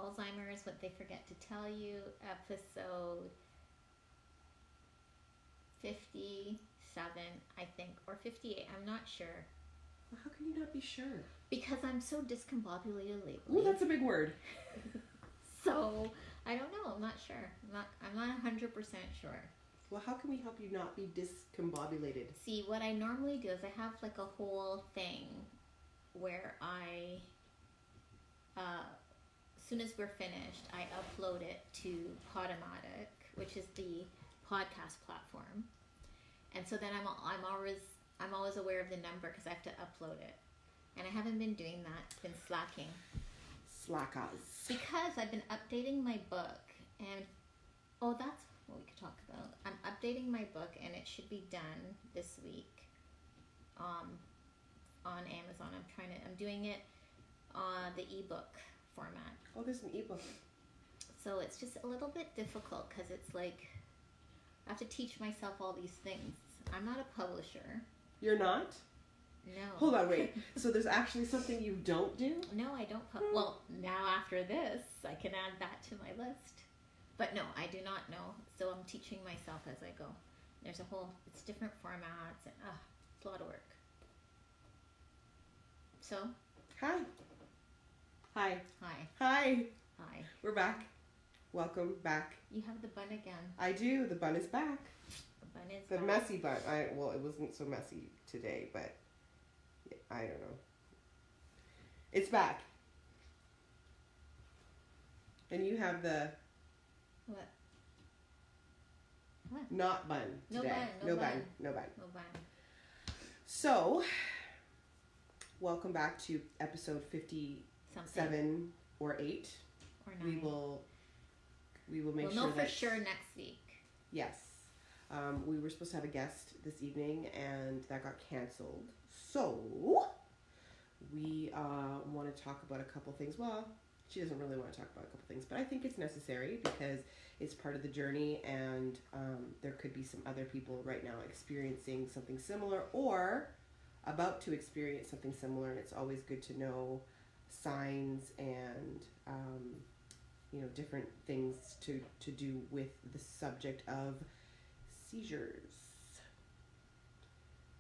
Alzheimer'S, What They Forget to Tell You, episode 57, I think, or 58. I'm not sure. Well, how can you not be sure? Because I'm so discombobulated lately. Ooh, that's a big word. So, I don't know. I'm not sure. I'm not 100% sure. Well, how can we help you not be discombobulated? See, what I normally do is I have like a whole thing where as soon as we're finished, I upload it to Podomatic, which is the podcast platform. And so then I'm always aware of the number because I have to upload it. And I haven't been doing that, been slacking. Slackers. Because I've been updating my book, and that's what we could talk about. I'm updating my book, and it should be done this week on Amazon. I'm doing it on the ebook format. Oh, there's an ebook. So it's just a little bit difficult because it's like I have to teach myself all these things. I'm not a publisher. You're not? No. Hold on, wait. So there's actually something you don't do? No, I don't. Well, now after this, I can add that to my list. But no, I do not know. So I'm teaching myself as I go. There's it's different formats, and it's a lot of work. So? Hi. Hi. Hi. We're back. Welcome back. You have the bun again. I do. The bun is back. The bun is the back. Messy bun. Well, it wasn't so messy today, but I don't know. It's back. And you have the... What? Not bun today. No bun. No bun. So, welcome back to episode 57 or 8. Or 9. We will make sure we'll know for sure next week. Yes. We were supposed to have a guest this evening, and that got canceled. So, we want to talk about a couple things. Well, she doesn't really want to talk about a couple things, but I think it's necessary because it's part of the journey, and there could be some other people right now experiencing something similar or about to experience something similar, and it's always good to know signs and different things to do with the subject of seizures.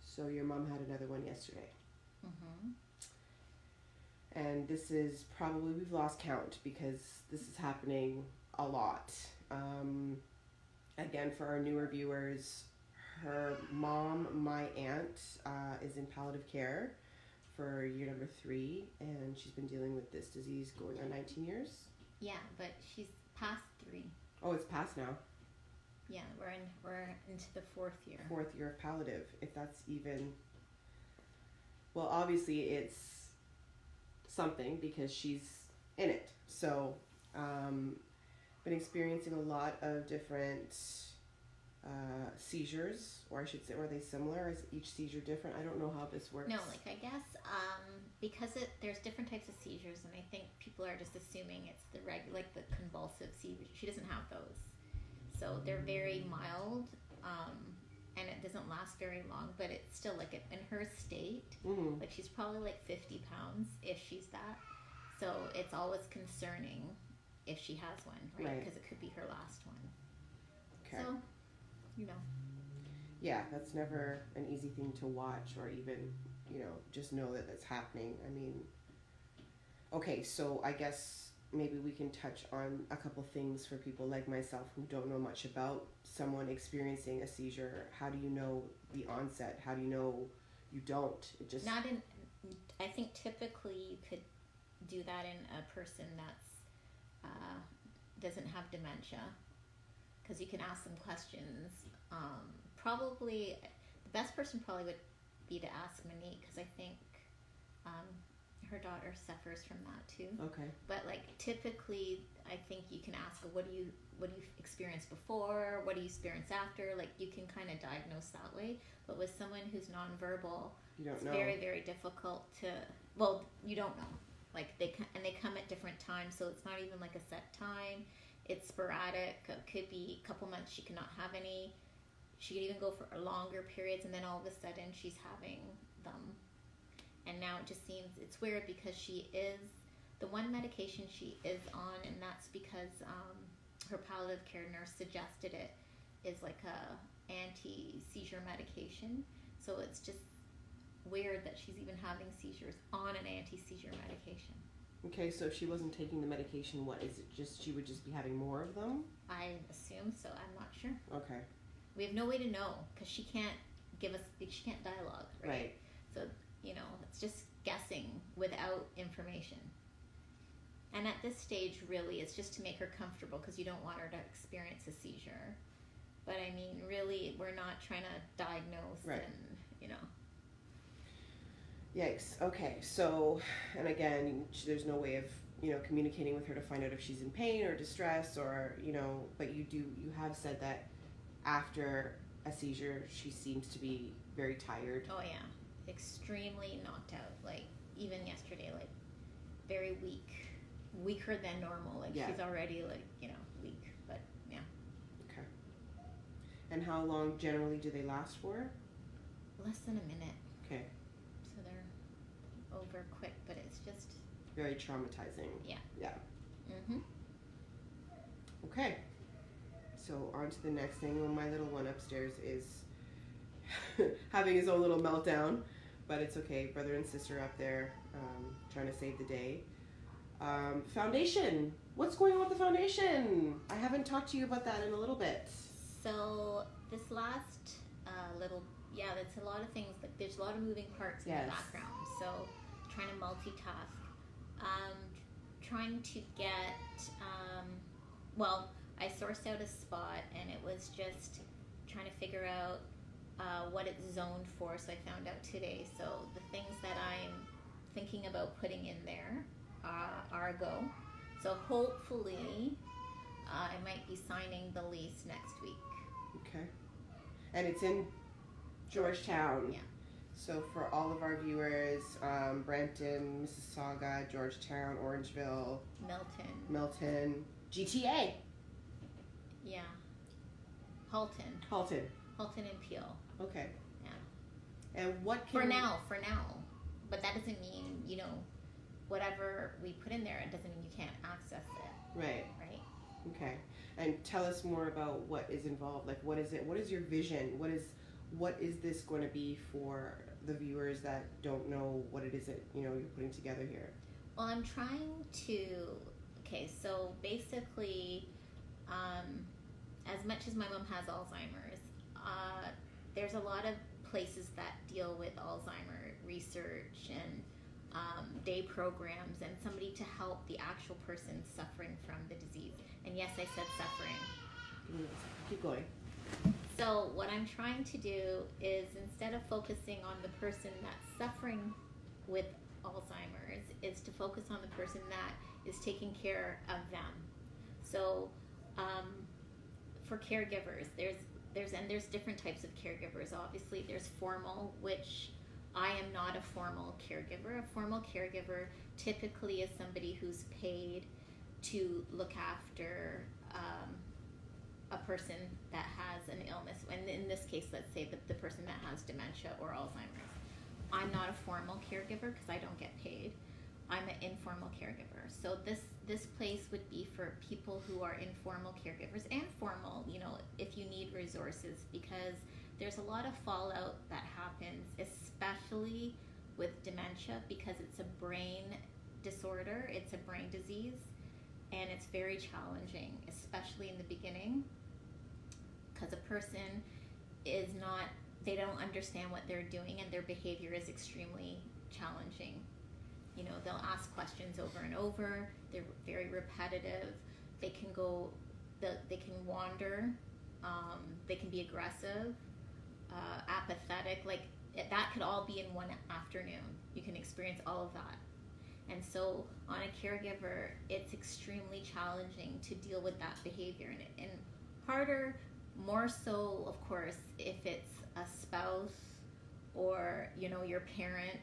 So your mom had another one yesterday. Mm-hmm. And this is probably, we've lost count because this is happening a lot. Again, for our newer viewers, her mom, my aunt, is in palliative care for year number 3, and she's been dealing with this disease going on 19 years. Yeah, but she's past 3. Oh, it's past now. Yeah, we're into the 4th year. 4th year of palliative, if that's even... Well, obviously it's something because she's in it. So, been experiencing a lot of different seizures, or I should say, are they similar? Is each seizure different? I don't know how this works. No, I guess because there's different types of seizures, and I think people are just assuming it's the the convulsive seizures. She doesn't have those, so they're very mild, and it doesn't last very long. But it's still in her state, she's probably 50 pounds if she's that. So it's always concerning if she has one, right? Because it could be her last one. Okay. So, Yeah, that's never an easy thing to watch or even, just know that that's happening. I mean, okay, so I guess maybe we can touch on a couple things for people like myself who don't know much about someone experiencing a seizure. How do you know the onset? How do you know you don't? It just... I think typically you could do that in a person that's doesn't have dementia, because you can ask them questions. Probably the best person probably would be to ask Monique, because I think her daughter suffers from that too. Okay. But typically, I think you can ask, what do you experience before? What do you experience after? You can kind of diagnose that way. But with someone who's nonverbal, it's very, very difficult to. Well, you don't know. They come at different times, so it's not even a set time. It's sporadic. It could be a couple months she cannot have any. She could even go for longer periods, and then all of a sudden she's having them. And now it just seems, it's weird because she is The one medication she is on, and that's because her palliative care nurse suggested it, is like a anti-seizure medication. So it's just weird that she's even having seizures on an anti-seizure medication. Okay, so if she wasn't taking the medication, what is it? Just she would just be having more of them? I assume so. I'm not sure. Okay. We have no way to know because she can't she can't dialogue, right? So, it's just guessing without information. And at this stage, really, it's just to make her comfortable because you don't want her to experience a seizure. But I mean, really, we're not trying to diagnose and, Yikes. Okay, so, and again, there's no way of, communicating with her to find out if she's in pain or distress or, but you have said that after a seizure, she seems to be very tired. Oh, yeah. Extremely knocked out. Like, even yesterday, like, very weak. Weaker than normal. Like, she's already, like, weak. But, yeah. Okay. And how long generally do they last for? Less than a minute. Okay. So they're over quick, but it's just... very traumatizing. Yeah. Yeah. Mm-hmm. Okay. So on to the next thing. Well, my little one upstairs is having his own little meltdown, but it's okay. Brother and sister up there trying to save the day. Foundation. What's going on with the foundation? I haven't talked to you about that in a little bit. So this last that's a lot of things. Like there's a lot of moving parts in the background. So trying to multitask. Trying to get, I sourced out a spot and it was just trying to figure out what it's zoned for. So I found out today. So the things that I'm thinking about putting in there are a go. So hopefully I might be signing the lease next week. Okay. And it's in Georgetown. Yeah. So for all of our viewers, Brampton, Mississauga, Georgetown, Orangeville, Milton, GTA. Yeah. Halton and Peel. Okay. Yeah. And what for now. But that doesn't mean, whatever we put in there, it doesn't mean you can't access it. Right. Right. Okay. And tell us more about what is involved. Like, what is it? What is your vision? What is this going to be for the viewers that don't know what it is that, you're putting together here? Well, I'm trying to, so basically, as much as my mom has Alzheimer's, there's a lot of places that deal with Alzheimer research and day programs and somebody to help the actual person suffering from the disease. And yes, I said suffering. Keep going. So what I'm trying to do is instead of focusing on the person that's suffering with Alzheimer's, is to focus on the person that is taking care of them. So for caregivers, there's different types of caregivers. Obviously, there's formal, which I am not a formal caregiver. A formal caregiver typically is somebody who's paid to look after a person that has an illness. And in this case, let's say the person that has dementia or Alzheimer's. I'm not a formal caregiver because I don't get paid. I'm an informal caregiver. So this place would be for people who are informal caregivers and formal, if you need resources, because there's a lot of fallout that happens, especially with dementia, because it's a brain disorder, it's a brain disease, and it's very challenging, especially in the beginning, because a person they don't understand what they're doing and their behavior is extremely challenging. They'll ask questions over and over, they're very repetitive, they can wander, they can be aggressive, apathetic, that could all be in one afternoon. You can experience all of that. And so on a caregiver, it's extremely challenging to deal with that behavior, and harder, more so, of course, if it's a spouse or, your parent,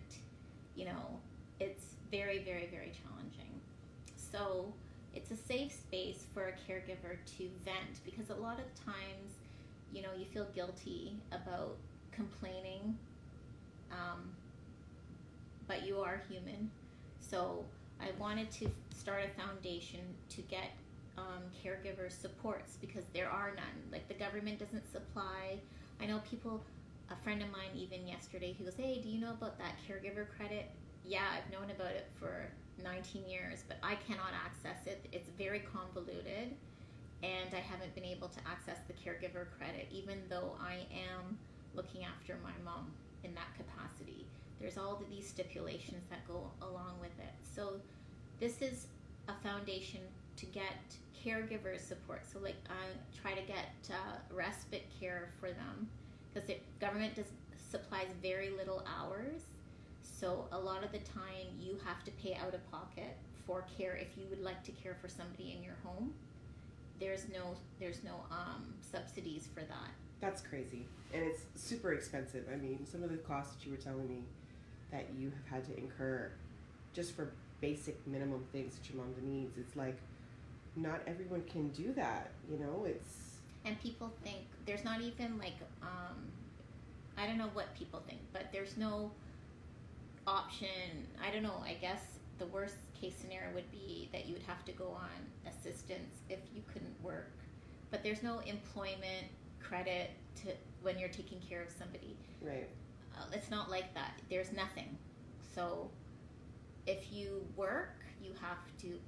it's very, very, very challenging. So it's a safe space for a caregiver to vent, because a lot of times, you feel guilty about complaining, but you are human. So I wanted to start a foundation to get caregiver supports because there are none. Like the government doesn't supply. I know people, a friend of mine even yesterday, he goes, hey, do you know about that caregiver credit? Yeah, I've known about it for 19 years, but I cannot access it. It's very convoluted, and I haven't been able to access the caregiver credit, even though I am looking after my mom in that capacity. There's all of these stipulations that go along with it. So this is a foundation to get caregiver support. So like I try to get respite care for them because the government supplies very little hours. So a lot of the time you have to pay out of pocket for care if you would like to care for somebody in your home. There's no subsidies for that. That's crazy. And it's super expensive. I mean, some of the costs that you were telling me that you have had to incur just for basic minimum things that your mom needs, it's like not everyone can do that, you know. It's and people think there's not even like I don't know what people think, but there's no option. I don't know, I guess the worst case scenario would be that you would have to go on assistance if you couldn't work, but there's no employment credit to when you're taking care of somebody. Right. It's not like that. There's nothing. So if you work, you have to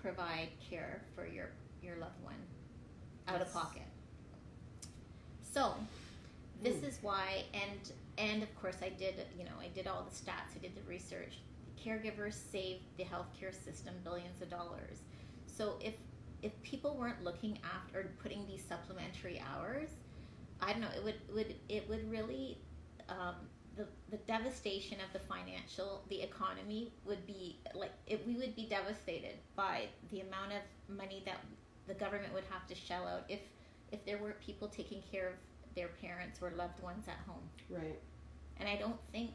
provide care for your loved one out of pocket. So this is why, and of course I did all the stats, I did the research. Caregivers save the healthcare system billions of dollars. So if people weren't looking after or putting these supplementary hours, I don't know, it would really the devastation of the economy would be like we would be devastated by the amount of money that the government would have to shell out if there weren't people taking care of their parents or loved ones at home. Right. And I don't think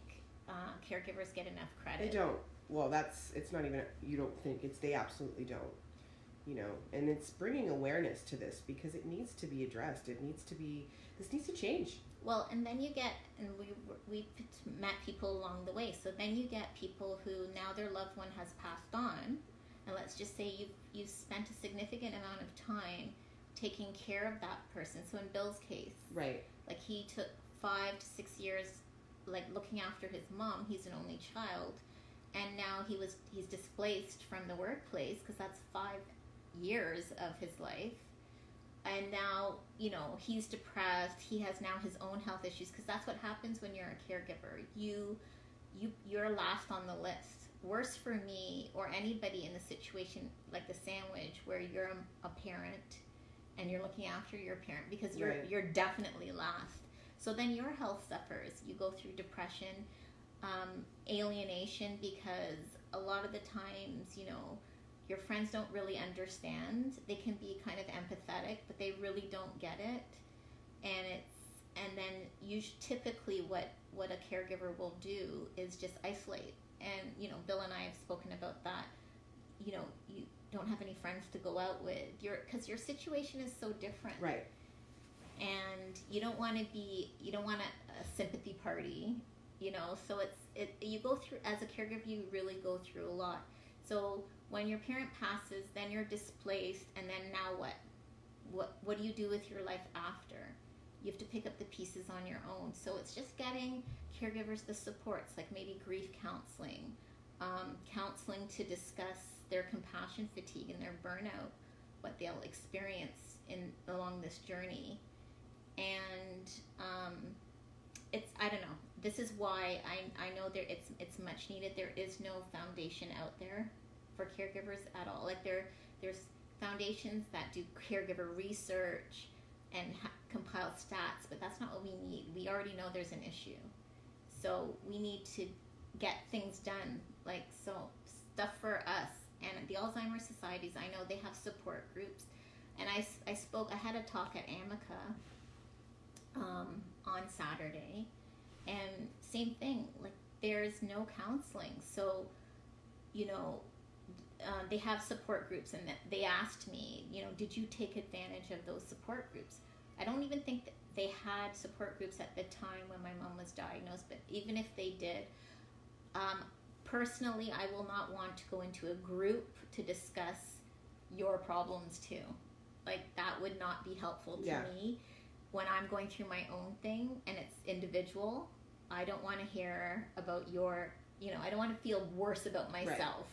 caregivers get enough credit. They don't. Well, it's not even, you don't think, they absolutely don't. You know, and it's bringing awareness to this because it needs to be addressed. This needs to change. Well, and then you get, and we met people along the way. So then you get people who now their loved one has passed on, and let's just say you've spent a significant amount of time taking care of that person. So in Bill's case, right, like he took 5 to 6 years, like looking after his mom. He's an only child, and now he's displaced from the workplace because that's 5 years of his life. And now, you know, he's depressed. He has now his own health issues because that's what happens when you're a caregiver. You're last on the list. Worse for me or anybody in the situation like the sandwich where you're a parent and you're looking after your parent because you're definitely last. So then your health suffers. You go through depression, alienation, because a lot of the times, you know, your friends don't really understand. They can be kind of empathetic, but they really don't get it. And then typically what a caregiver will do is just isolate. And, you know, Bill and I have spoken about that. You know, you don't have any friends to go out with. Because your situation is so different. Right. And you don't want a sympathy party, you know. So you go through, as a caregiver, you really go through a lot. So when your parent passes, then you're displaced, and then now what? What do you do with your life after? You have to pick up the pieces on your own. So it's just getting caregivers the supports, like maybe grief counseling, counseling to discuss their compassion fatigue and their burnout, what they'll experience along this journey. And I don't know. This is why I know it's much needed. There is no foundation out there for caregivers at all. Like there's foundations that do caregiver research and compile stats, but that's not what we need. We already know there's an issue, so we need to get things done. Like so stuff for us and the Alzheimer's societies. I know they have support groups, and I had a talk at Amica on Saturday, and same thing, like there's no counseling. So, you know, they have support groups, and they asked me, you know, did you take advantage of those support groups? I don't even think that they had support groups at the time when my mom was diagnosed, but even if they did, personally, I will not want to go into a group to discuss your problems too. Like, that would not be helpful to me. When I'm going through my own thing and it's individual, I don't want to hear about your, I don't want to feel worse about myself.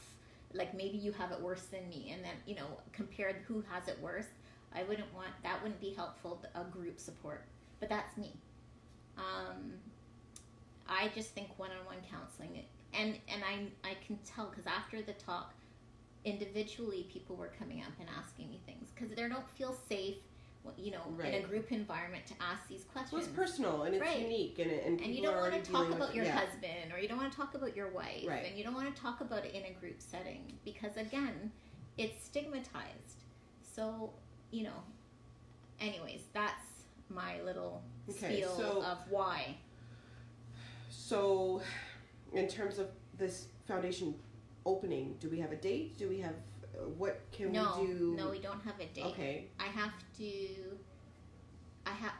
Right. Like, maybe you have it worse than me, and then, compare who has it worse. That wouldn't be helpful, a group support. But that's me. I just think one-on-one counseling, and I can tell, because after the talk, individually people were coming up and asking me things, because they don't feel safe, right. in a group environment to ask these questions. Well, it's personal and it's right. unique, and you don't want to talk about your husband, or you don't want to talk about your wife, right. and you don't want to talk about it in a group setting, because again, it's stigmatized. So, anyways, that's my little spiel of why. So, in terms of this foundation opening, do we have a date? Do we have, what can we do? No, we don't have a date. Okay.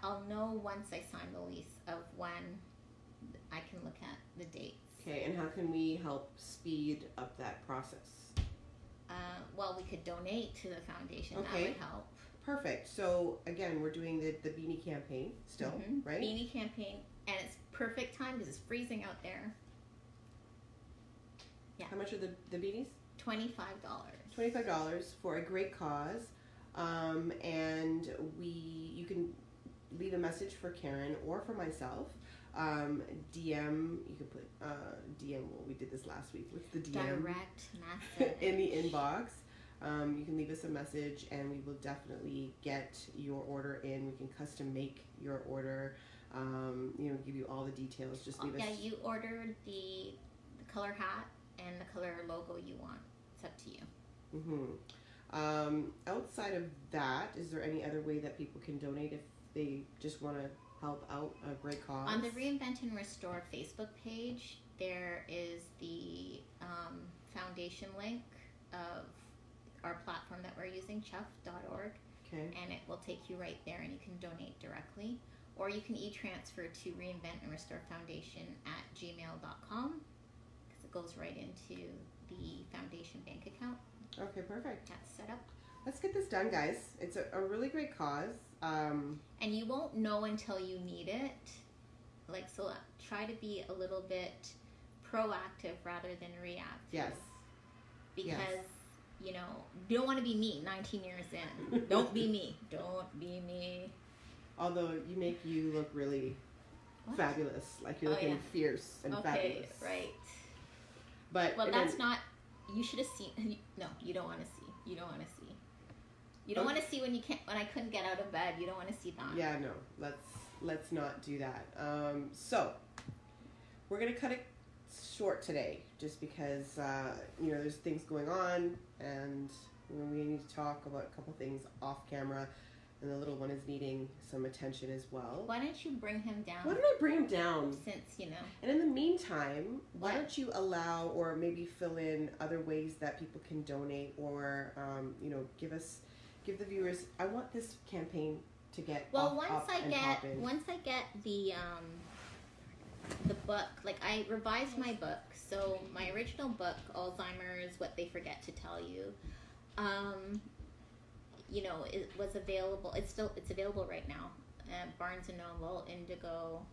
I'll know once I sign the lease of when I can look at the dates. Okay, and how can we help speed up that process? Well, we could donate to the foundation. Okay. That would help. Perfect. So, again, we're doing the beanie campaign still, right? Beanie campaign, and it's perfect time because it's freezing out there. Yeah. How much are the beanies? $25. $25 for a great cause. And you can leave a message for Karen or for myself. DM, you can put DM, well, we did this last week with the DM. Direct message. In the inbox. You can leave us a message and we will definitely get your order in. We can custom make your order, give you all the details. Just leave us. Yeah, you ordered the color hat and the color logo you want. It's up to you. Outside of that, is there any other way that people can donate if they just want to help out a great cause? On the Reinvent and Restore Facebook page, there is the foundation link of our platform that we're using, chuff.org. Okay. And it will take you right there, and you can donate directly. Or you can e-transfer to Reinvent and Restore Foundation at gmail.com, because it goes right into the foundation bank account. Okay, perfect. That's set up. Let's get this done, guys. It's a really great cause. And you won't know until you need it. So try to be a little bit proactive rather than reactive. Yes. Because, you don't want to be me 19 years in. Don't be me. Don't be me. Although you look really fabulous. Like you're looking fierce and fabulous. Okay, right. But that's not... You should have seen. No, you don't want to see. You don't want to see. You don't want to see when I couldn't get out of bed. You don't want to see that. Yeah, no. Let's not do that. So we're gonna cut it short today, just because there's things going on, and we need to talk about a couple things off camera, and the little one is needing some attention as well. Why don't you bring him down? Why don't I bring him down? Since And in the meantime, why don't you allow or maybe fill in other ways that people can donate, or give the viewers. I want this campaign to get once I get the book, I revised my book. So my original book, Alzheimer'S, What They Forget to Tell You, it was available. It's available right now. Barnes and Noble, Indigo,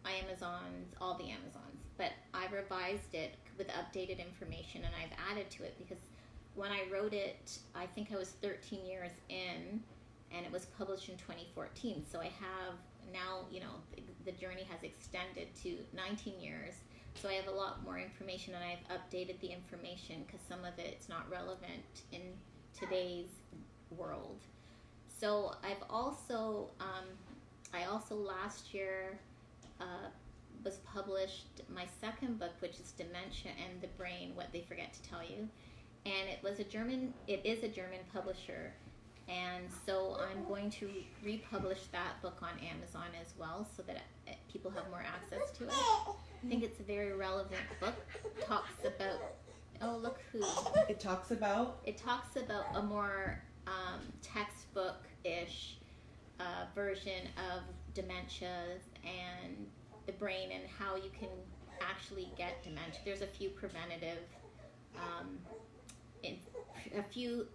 Amazon's, all the Amazons. But I revised it with updated information, and I've added to it because when I wrote it, I think I was 13 years in, and it was published in 2014. So I have now, the journey has extended to 19 years. So I have a lot more information, and I've updated the information because some of it's not relevant in today's world. So I've also, last year was published my second book, which is Dementia and the Brain, What They Forget to Tell You. And it is a German publisher. And so I'm going to republish that book on Amazon as well, so that people have more access to it. I think it's a very relevant book. Talks about It talks about a more textbook-ish version of dementia and the brain, and how you can actually get dementia. There's a few preventative,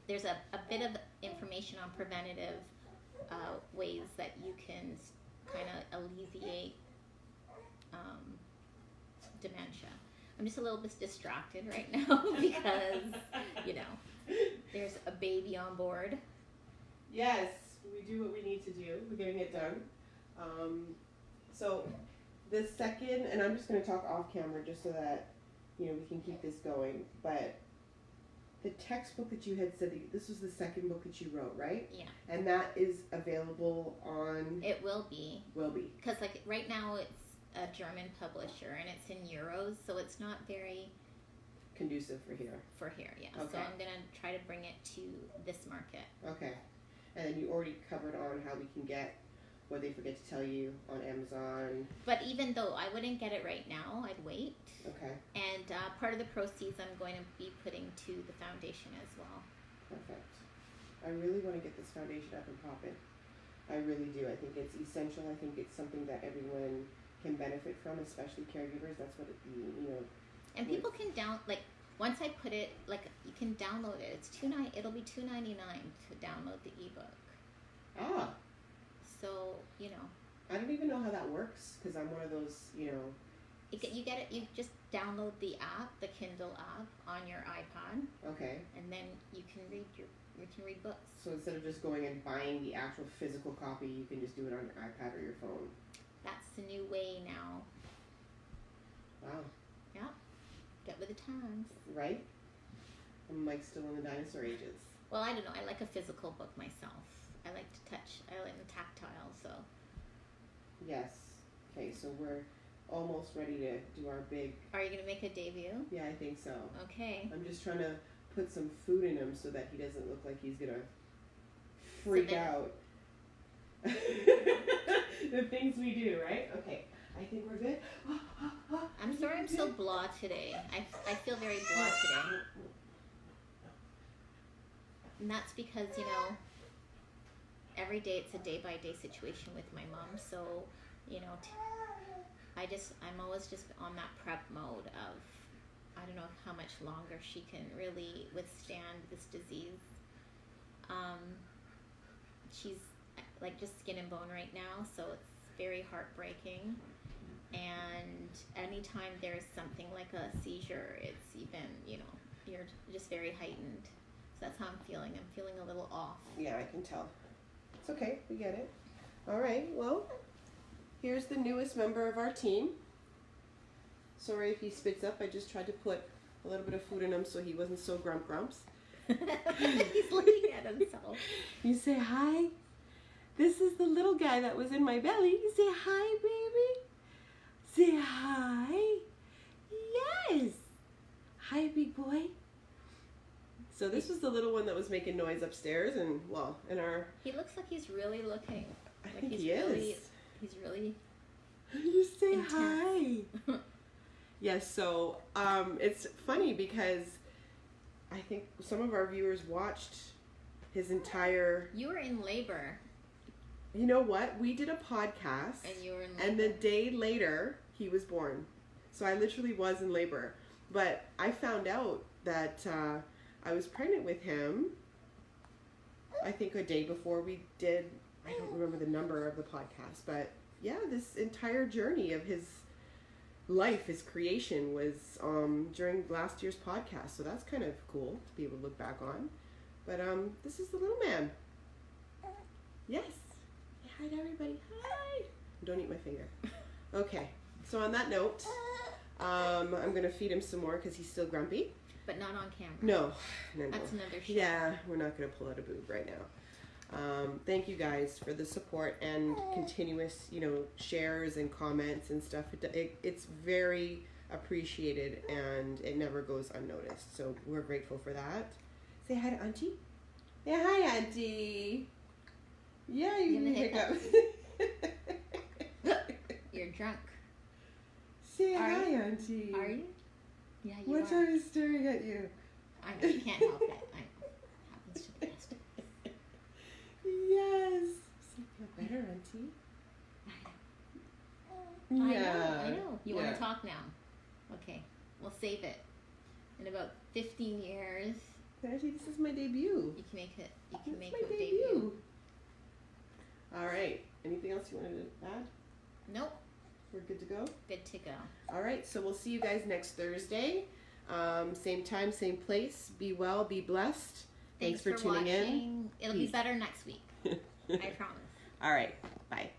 there's a bit of information on preventative ways that you can kind of alleviate dementia. I'm just a little bit distracted right now because, there's a baby on board. Yes, we do what we need to do. We're getting it done. So the second, and I'm just going to talk off camera just so that, we can keep this going, but the textbook that you had said, this was the second book that you wrote, right? Yeah. And that is available on... It will be. Will be. Because right now it's a German publisher and it's in euros, so it's not very... Conducive for here. Yeah. Okay. So I'm going to try to bring it to this market. Okay. And then you already covered on how we can get What They Forget to Tell You on Amazon. But even though I wouldn't get it right now, I'd wait. Okay. And part of the proceeds I'm going to be putting to the foundation as well. Perfect. I really want to get this foundation up and popping. I really do. I think it's essential. I think it's something that everyone can benefit from, especially caregivers. That's what And people can once I put it, you can download it. It'll be $2.99 to download the ebook. Ah. So I don't even know how that works because I'm one of those You get it. You just download the app, the Kindle app, on your iPad. Okay. And then you can read books. So instead of just going and buying the actual physical copy, you can just do it on your iPad or your phone. That's the new way now. Wow. Yeah. Get with the times. Right? I'm still in the dinosaur ages. Well, I don't know. I like a physical book myself. I like to touch. I like the tactile. So. Yes. Okay. So we're almost ready to do our big... Are you going to make a debut? Yeah, I think so. Okay. I'm just trying to put some food in him so that he doesn't look like he's going to freak out. The things we do, right? Okay. I think we're good. I'm sorry I'm so blah today. I feel very blah today. And that's because, every day it's a day-by-day situation with my mom. So, I'm always just on that prep mode of, I don't know how much longer she can really withstand this disease. She's just skin and bone right now, so it's very heartbreaking. And anytime there's something like a seizure, it's even, you're just very heightened. So that's how I'm feeling. I'm feeling a little off. Yeah, I can tell. It's okay. We get it. All right. Well, here's the newest member of our team. Sorry if he spits up. I just tried to put a little bit of food in him so he wasn't so grumps. He's looking at himself. You say hi. This is the little guy that was in my belly. You say hi, baby. Say hi. Yes. Hi, big boy. So this was the little one that was making noise upstairs, and in our... He looks like he's really looking. I think he is. He's really... You say intense. hi. Yes, so it's funny because I think some of our viewers watched his entire... You were in labor. You know what? We did a podcast. And you were in labor. And the day later, he was born. So I literally was in labor. But I found out that I was pregnant with him, I think a day before we did, I don't remember the number of the podcast, but yeah, this entire journey of his life, his creation was during last year's podcast. So that's kind of cool to be able to look back on. But this is the little man. Yes. Hi to everybody. Hi. Don't eat my finger. Okay. So on that note, I'm going to feed him some more because he's still grumpy. But not on camera. No. That's another show. Yeah, we're not going to pull out a boob right now. Thank you guys for the support and continuous, shares and comments and stuff. It's very appreciated and it never goes unnoticed. So we're grateful for that. Say hi to Auntie. Yeah, hi, Auntie. Yeah, you can hiccup. You're drunk. Say hi, Auntie. Are you? Yeah, you What's are. always staring at you? I know, you can't help it. It happens to the best of us. Yes. So feel better, Auntie. I know. You want to talk now? Okay, we'll save it. In about 15 years, Actually, this is my debut. you can make it. You This can is make my it debut. All right. Anything else you wanted to add? Nope. We're good to go? Good to go. All right. So we'll see you guys next Thursday. Same time, same place. Be well, be blessed. Thanks for tuning watching. It'll be better next week. I promise. All right. Bye.